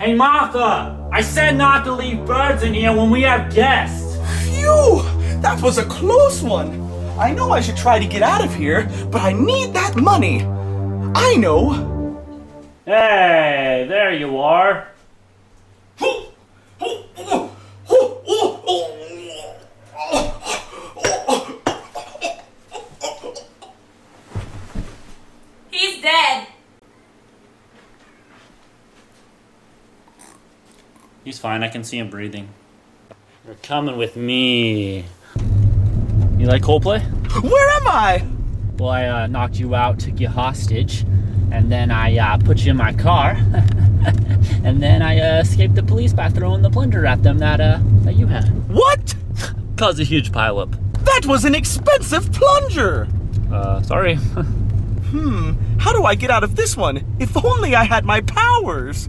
Hey, Martha! I said not to leave birds in here when we have guests! Phew! That was a close one. I know I should try to get out of here, but I need that money. I know. Hey, there you are. He's dead. He's fine, I can see him breathing. You're coming with me. You like Coldplay? Where am I? Well, I knocked you out, took you hostage, and then I put you in my car, and then I escaped the police by throwing the plunger at them that you had. What? Caused a huge pileup. That was an expensive plunger. Sorry. How do I get out of this one? If only I had my powers.